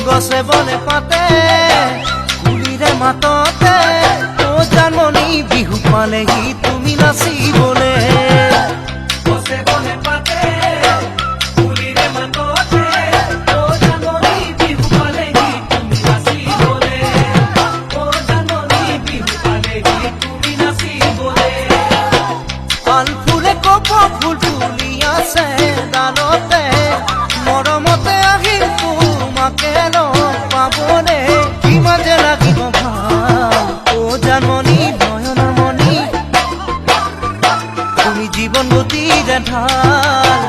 গছে বনে পাতে কুলিৰে মাততে ও জানমণি বিহু পালেহি তুমি নাচিবলে। গছে বনে পাতে কুলিৰে মাততে ও জানমণি বিহু পালেহি তুমি নাচিবলে। ও জানমণি বিহু পালেহি তুমি নাচিবলে। পান ফুলে কপৌ ফুল তুলি আছে ডালতে মৰমতে আহিল তোমাকে লগ পাবলে। কিমান যে লাগিব ভাল ও জানমণি নয়নৰ মণি তুমি জীৱন গতিৰে ঢাল।